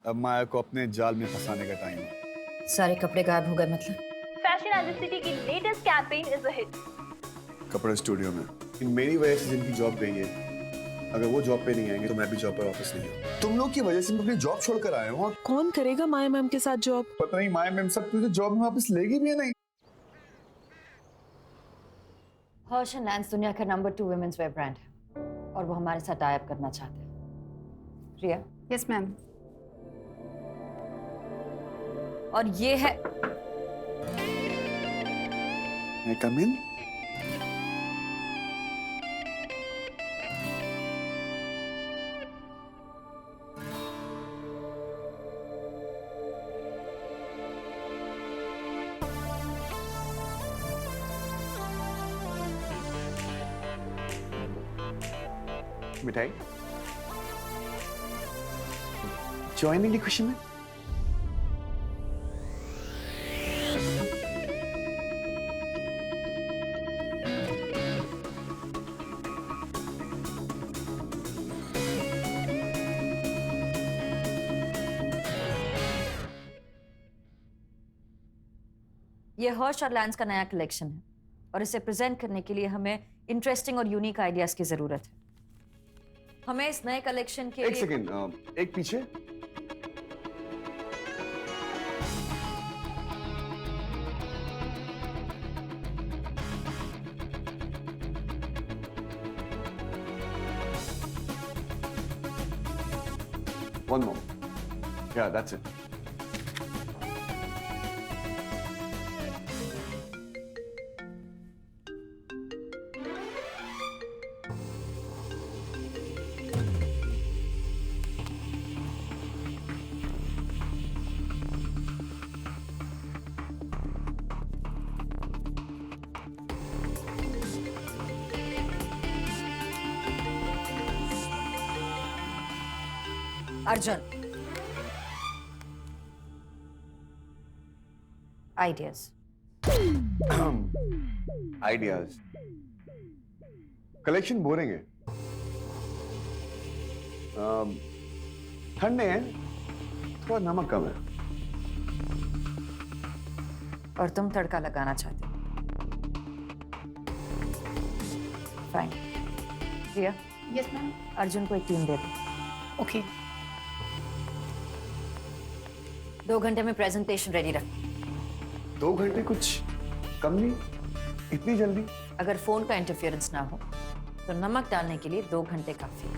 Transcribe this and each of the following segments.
अब माया को अपने जाल में फंसाने का टाइम है। सारे कपड़े गायब हो गए मतलब? फैशन एज सिटी की latest campaign is a hit. कपड़े स्टूडियो में इन मेरी वजह से जिनकी जॉब गई है, अगर वो जॉब पे नहीं आएंगे तो मैं भी जॉब पर ऑफिस नहीं हूँ। तुम लोग की वजह से मैं अपनी जॉब छोड़कर आया हूँ। कौन करेगा माया मैम के साथ जॉब? पता नहीं माया मैम सब तुझे जॉब में वापस लेगी भी या नहीं। हर्ष एंड लैंस दुनिया का नंबर 2 वुमेन्स वेयर ब्रांड है और वो हमारे साथ टाई अप करना चाहते हैं। प्रिया? Yes ma'am. और ये है मैं कम इन? मिठाई ज्वाइनिंग की खुशी में। ये हर्ष और लैंस का नया कलेक्शन है और इसे प्रेजेंट करने के लिए हमें इंटरेस्टिंग और यूनिक आइडियाज की जरूरत है। हमें इस नए कलेक्शन के एक लिए सेकेंड, एक पीछे। One more. Yeah, that's it. Arjun, ideas. Ideas. Collection boring है, ठंडे हैं, थोड़ा नमक कम है। और तुम तड़का लगाना चाहते हो। Fine. Priya? Yes ma'am. Arjun को एक टीम दे दो। ओके। 2 घंटे में प्रेजेंटेशन रेडी रख। 2 घंटे कुछ कम नहीं, इतनी जल्दी? अगर फोन का इंटरफेरेंस ना हो तो नमक डालने के लिए 2 घंटे काफी है।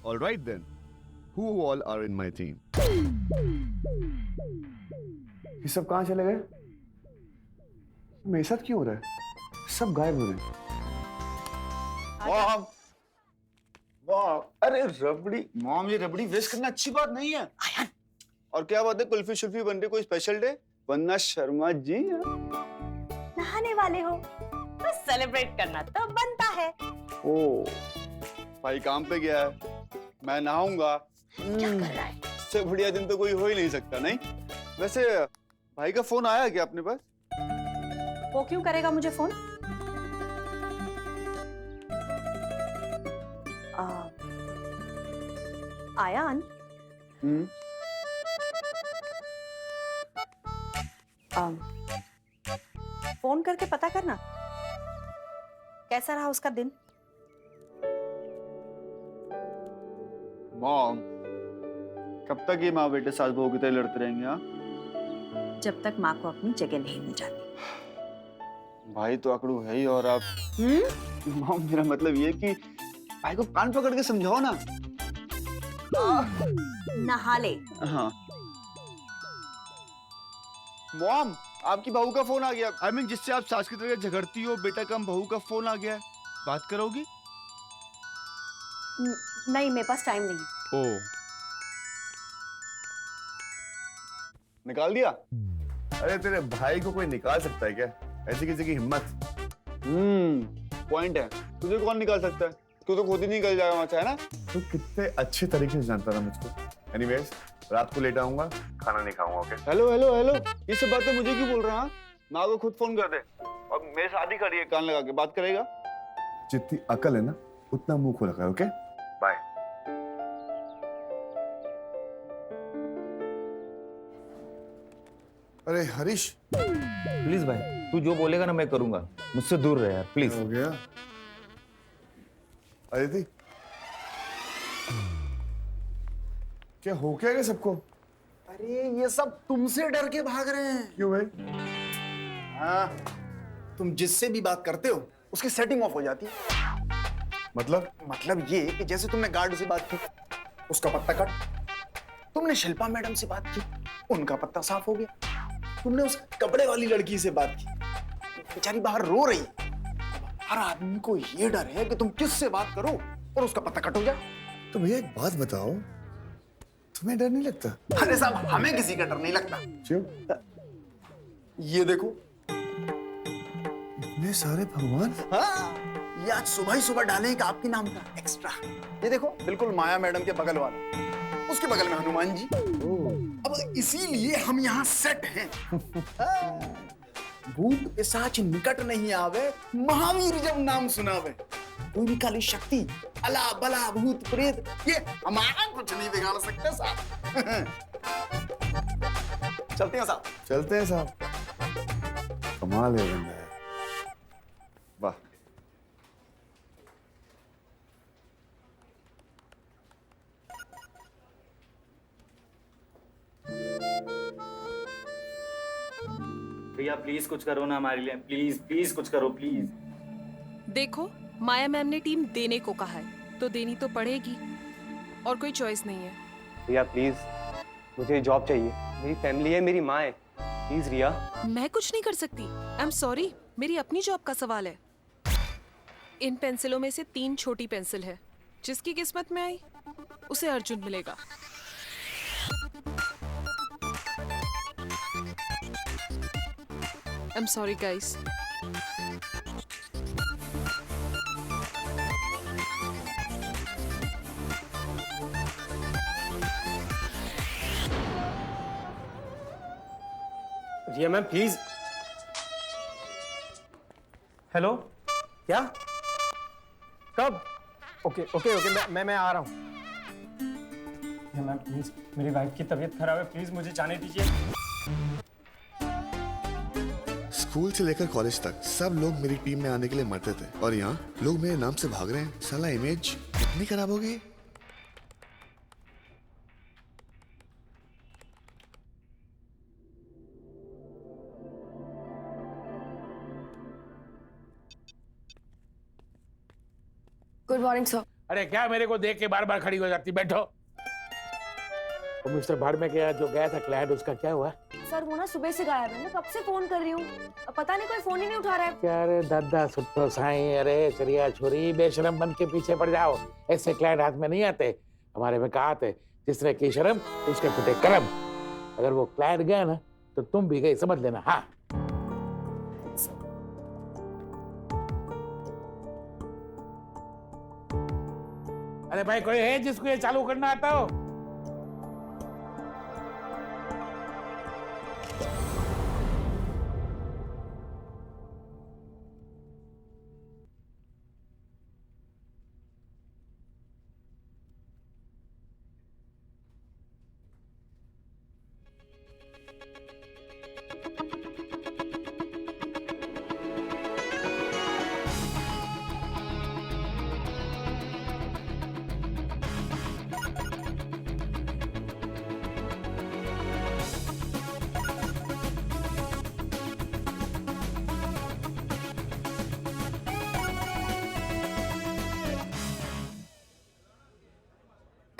All right then. Who all are in my team? ये सब कहाँ चले गए? मेरे साथ क्यों हो रहा है? सब गायब हो रहे हैं। मॉम, मॉम, अरे रबड़ी, मॉम ये रबड़ी वेस्ट करना अच्छी बात नहीं है। और क्या बात है, कुल्फी शुल्फी बन रही, कोई स्पेशल डे? वरना शर्मा जी नहाने वाले हो तो सेलिब्रेट करना तो बनता है। ओ भाई काम पे गया है, मैं नहाऊंगा। क्या कर रहा है? इससे बढ़िया दिन तो कोई हो ही नहीं सकता। नहीं वैसे भाई का फोन आया क्या अपने पास? वो क्यों करेगा मुझे फोन? आयान, फोन करके पता करना कैसा रहा उसका दिन। मॉम कब तक ये माँ बेटे सास बहू की तरह लड़ते रहेंगे? हाँ जब तक माँ को अपनी जगह नहीं मिल जाती। भाई तो अकड़ू है ही, और आप मॉम मेरा मतलब ये कि भाई को कान पकड़ के समझाओ ना। नहा ले। हाँ मॉम, आपकी बहू का फोन आ गया। आई मीन जिससे आप सास की तरह झगड़ती हो, बेटा कम बहू का फोन आ गया है। बात करोगी? नहीं, मेरे पास टाइम नहीं है। ओ निकाल दिया? अरे तेरे भाई को कोई निकाल सकता है क्या? ऐसी किसी की हिम्मत? पॉइंट है। तुझे कौन निकाल सकता है? तू तो खुद ही निकल जाएगा वहां से, है ना? तू कितने अच्छे तरीके से जानता था मुझको। एनीवेज, रात को लेट आऊंगा, खाना नहीं खाऊंगा। ओके? हेलो हेलो हेलो, ये सब बातें मुझे क्यों बोल रहा है? माँ को खुद फोन कर दे। और मेरे शादी करिए, कान लगा के बात करेगा। जितनी अकल है ना उतना मुंह खोला कर, ओके? बाय। अरे हरीश, प्लीज भाई, तू जो बोलेगा ना मैं करूंगा, मुझसे दूर रह यार प्लीज। हो गया? अदिति, क्या हो क्या गया सबको? अरे ये सब तुमसे डर के भाग रहे हैं। क्यों भाई? हाँ, तुम जिससे भी बात करते हो उसकी सेटिंग ऑफ हो जाती है। मतलब ये कि जैसे तुमने गार्ड से बात की, उसका पत्ता कट। तुमने शिल्पा मैडम से बात की, उनका पत्ता साफ हो गया। तुमने उस कपड़े वाली लड़की से बात की, बेचारी बाहर रो रही है। हर आदमी को ये डर है कि तुम किससे बात करो और उसका पत्ता कट हो जाए। तो भैया एक बात बताओ, तुम्हें डर नहीं लगता? अरे साहब, हमें किसी का डर नहीं लगता। क्यों? ये देखो। इतने सारे भगवान। हाँ, ये आज सुबह ही सुबह डाले एक आपके नाम का एक्स्ट्रा। ये देखो, बिल्कुल माया मैडम के बगल वाला, उसके बगल में हनुमान जी। अब इसीलिए हम यहाँ सेट हैं। भूत पिशाच निकट नहीं आवे, महावीर जब नाम सुनावे। कोई भी काली शक्ति, अला बला भूत प्रेत, ये हमारा कुछ नहीं बिगाड़ सकते साहब। चलते हैं साहब। चलते हैं साहब। कमाल है बंदा है। वाह। भैया प्लीज कुछ करो ना हमारे लिए, प्लीज प्लीज कुछ करो प्लीज। देखो, माया मैम ने टीम देने को कहा है तो देनी तो पड़ेगी, और कोई चॉइस नहीं है। रिया प्लीज, मुझे जॉब चाहिए। मेरी फैमिली है, मेरी माँ है। प्लीज रिया। मैं कुछ नहीं कर सकती। आई एम सॉरी, मेरी अपनी जॉब का सवाल है। इन पेंसिलों में से 3 छोटी पेंसिल है, जिसकी किस्मत में आई उसे अर्जुन मिलेगा। I am sorry guys. Riya ma'am please. Hello, क्या? कब? ओके ओके ओके, मैं आ रहा हूँ। रिया मैम प्लीज, मेरी वाइफ की तबीयत खराब है, प्लीज मुझे जाने दीजिए। स्कूल से लेकर कॉलेज तक सब लोग मेरी टीम में आने के लिए मरते थे, और यहाँ लोग मेरे नाम से भाग रहे हैं। साला इमेज कितनी खराब हो गई। Good morning sir. अरे क्या मेरे को देख के बार बार खड़ी हो जाती? बैठो। वो मिस्टर भाड़ गया जो गया था क्लाइंट, उसका क्या हुआ? सर वो ना सुबह से गायब है, मैं कब से फोन कर रही हूँ, अब पता नहीं कोई फोन ही नहीं उठा रहा है। क्या रे दादा सुट्टो साईं, अरे चरिया छोरी, बेशरम बन के पीछे पड़ जाओ। ऐसे क्लाइंट हाथ में नहीं आते। हमारे में कहावत है, जिसने की शर्म उसके फुटे करम। अगर वो क्लाइंट गया ना तो तुम भी गई, समझ लेना। हाँ अरे भाई, कोई है जिसको ये चालू करना आता हो?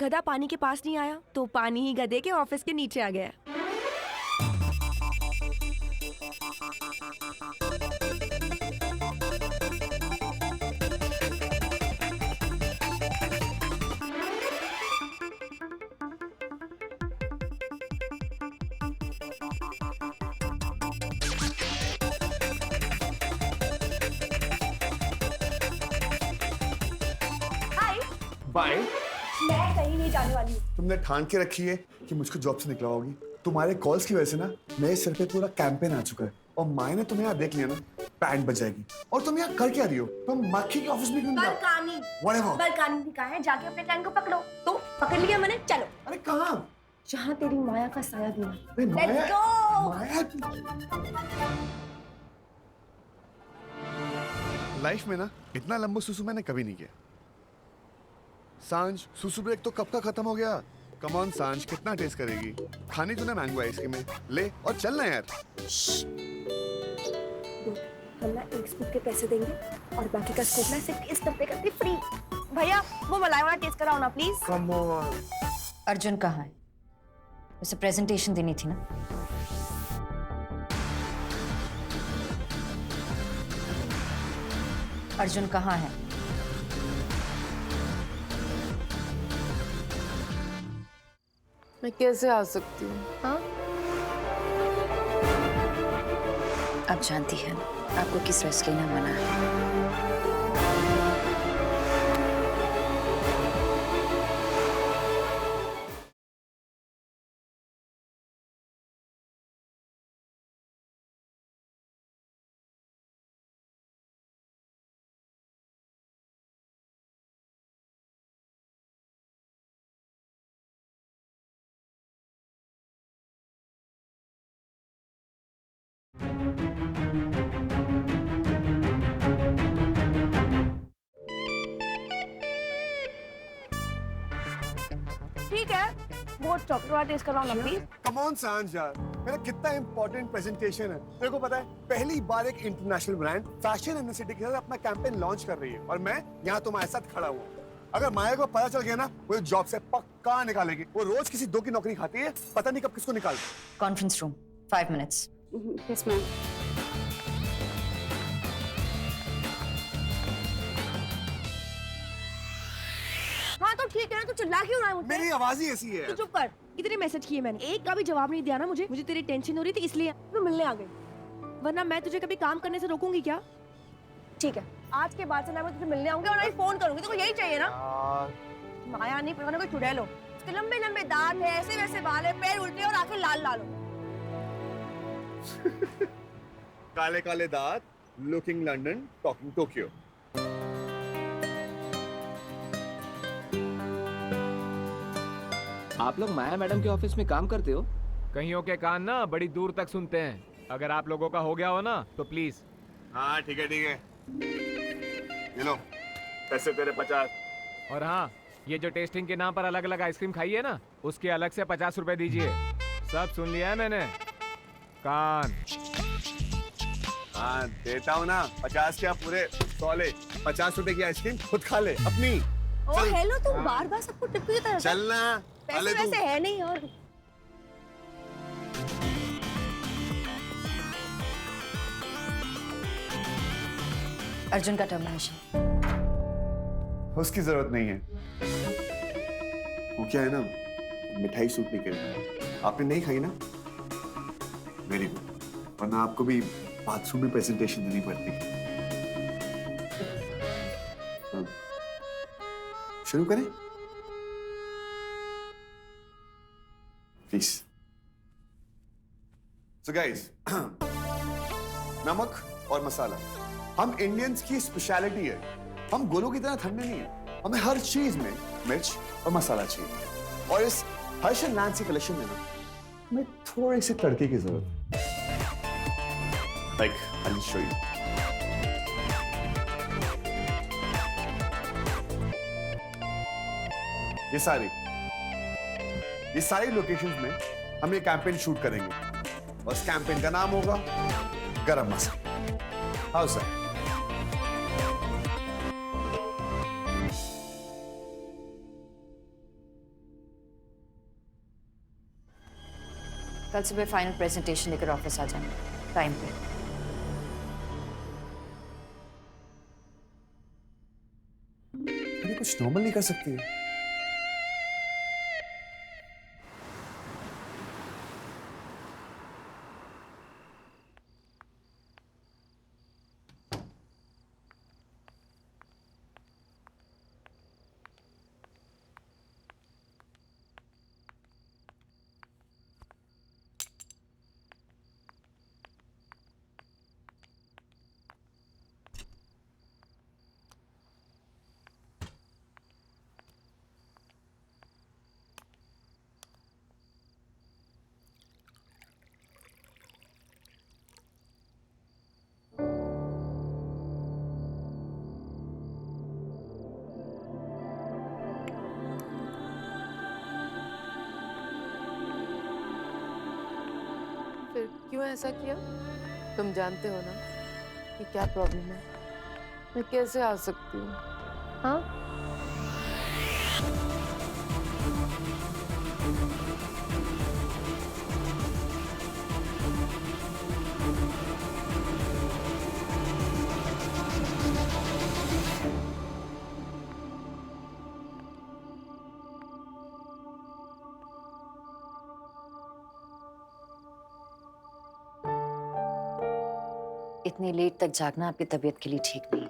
गधा पानी के पास नहीं आया तो पानी ही गधे के ऑफिस के नीचे आ गया। बाय। मैं कहीं नहीं जाने वाली हूँ। तुमने ठान के रखी है कि मुझको जॉब से निकलवाओगी। तुम्हारे कॉल्स की वजह से ना मेरे सिर पे पूरा कैंपेन आ चुका है, और माँ ने तुम्हें यहाँ देख लिया ना बैंड बजाएगी। और तुम यहाँ कर क्या रही हो? तुम मक्खी के ऑफिस में क्यों नहीं जाओ? बलकानी Whatever. बलकानी भी कहा है, जाके अपने क्लाइंट को पकड़ो। तो पकड़ लिया मैंने, चलो अरे कहाँ? जहाँ तेरी माया का साया भी नहीं। अरे Let's माया, go! माया की लाइफ में ना इतना लंबा सुसु मैंने कभी नहीं किया। सांझ सुसु ब्रेक तो कब का खत्म हो गया। कम ऑन सांझ, कितना टेस्ट करेगी? खानी तूने मैंगो आइसक्रीम में, ले और चलना यार। हम ना एक स्कूप के पैसे देंगे और बाकी का स्कूप ना सिर्फ इस डब्बे का फ्री। भैया वो मलाई वाला टेस्ट कराओ ना प्लीज। Come on. अर्जुन कहाँ है? उसे प्रेजेंटेशन देनी थी ना। अर्जुन कहाँ है? मैं कैसे आ सकती हूँ? हाँ आप जानती हैं आपको किस रेस्ट लेना मना है। ठीक है, वो चॉकलेट वाला टेस्ट कराओ ना प्लीज। कम ऑन सांझ यार, मेरा कितना इंपॉर्टेंट प्रेजेंटेशन है। तेरे को पता है पहली बार एक इंटरनेशनल ब्रांड फैशन यूनिवर्सिटी के साथ अपना कैंपेन लॉन्च कर रही है और मैं यहाँ तुम्हारे साथ खड़ा हुआ। अगर माया को पता चल गया ना, वो जॉब से पक्का निकालेगी। वो रोज किसी दो की नौकरी खाती है, पता नहीं कब किसको निकालती। Conference room 5 minutes. Yes ma'am. हाँ तो ठीक है ना, तू चिल्ला क्यों रहा है मुझसे? मेरी आवाज ही ऐसी है। तू चुप कर। इतने मैसेज किए मैंने, एक का भी जवाब नहीं दिया ना मुझे तेरी टेंशन हो रही थी इसलिए मैं मिलने आ गई। वरना मैं तुझे कभी काम करने से रोकूंगी क्या? ठीक है, आज के बाद से ना मैं तुझे मिलने आऊंगी और ना ही फोन करूंगी। तुमको यही चाहिए ना? माया नहीं, पता नहीं कोई चुड़ैल हो। उसके लंबे लंबे दांत है, ऐसे वैसे बाल है, पैर उल्टे और आंखें लाल लाल हो। काले काले दांत, लुकिंग लंदन, टॉकिंग टोक्यो। आप लोग माया मैडम के ऑफिस में काम करते हो? कईयों के कान ना बड़ी दूर तक सुनते हैं। अगर आप लोगों का हो गया हो ना तो प्लीज। हाँ ठीक है ये लो पैसे तेरे 50। और हाँ, ये जो टेस्टिंग के नाम पर अलग अलग आइसक्रीम खाई है ना, उसके अलग से 50 रुपए दीजिए। सब सुन लिया है मैंने। कान। हाँ देता हूँ ना, 50 क्या पूरे 100 ले। 50 रुपए की आइसक्रीम खुद खा ले अपनी। ओ हेलो, तुम बार-बार सबको टिप्पी की तरह चलना। पैसे वैसे है नहीं। और अर्जुन का टर्मिनेशन। उसकी जरूरत नहीं है। वो क्या है ना, मिठाई सूट नहीं करेगी। आपने नहीं खाई ना, वेरी गुड। वरना आपको भी बाथरूम में प्रेजेंटेशन देनी पड़ती। शुरू करें प्लीज। सो गाइस, नमक और मसाला हम इंडियंस की स्पेशलिटी है। हम गोलों की तरह ठंडे नहीं है। हमें हर चीज में मिर्च और मसाला चाहिए। और इस हर्ष एंड लैंस कलेक्शन में ना हमें थोड़े से तड़के की जरूरत है। Like I will show you. ये सारी लोकेशंस में हम ये कैंपेन शूट करेंगे और इस कैंपेन का नाम होगा गरम मसाला। How sir? कल सुबह फाइनल प्रेजेंटेशन लेकर ऑफिस आ जाएंगे टाइम पे। अरे कुछ नॉर्मल नहीं कर सकती है? फिर क्यों ऐसा किया? तुम जानते हो ना कि क्या प्रॉब्लम है। मैं कैसे आ सकती हूँ? हाँ? इतनी लेट तक जागना आपकी तबीयत के लिए ठीक नहीं।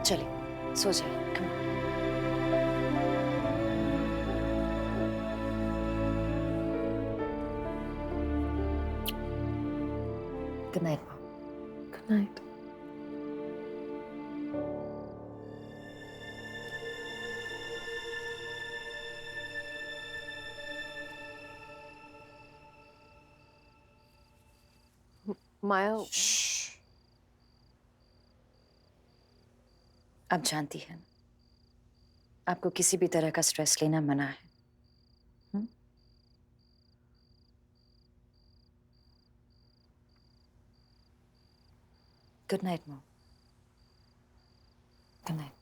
चलिए सो जाइए। Come on. Good night, Mom. Good night. माया, आप जानती हैं आपको किसी भी तरह का स्ट्रेस लेना मना है। Good night mom. Good night.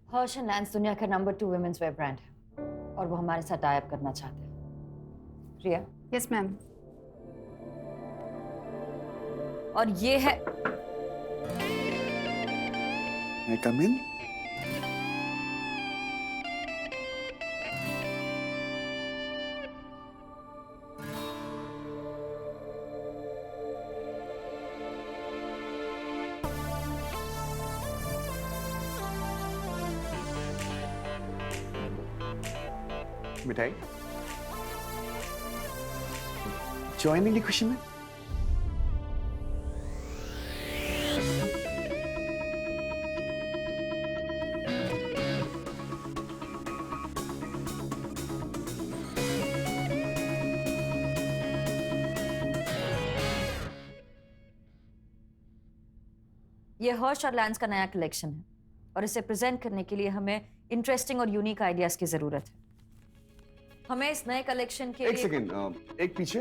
Harsh and lens दुनिया का नंबर 2 वुमेन्स वेयर ब्रांड है और वो हमारे साथ टाई अप करना चाहते हैं। प्रिया? Yes ma'am. और ये है मैं कम इन? मिठाई ज्वाइनिंग की खुशी में। ये हर्ष और लैंस का नया कलेक्शन है और इसे प्रेजेंट करने के लिए हमें इंटरेस्टिंग और यूनिक आइडियाज की जरूरत है। हमें इस नए कलेक्शन के एक लिए सेकेंड, एक पीछे।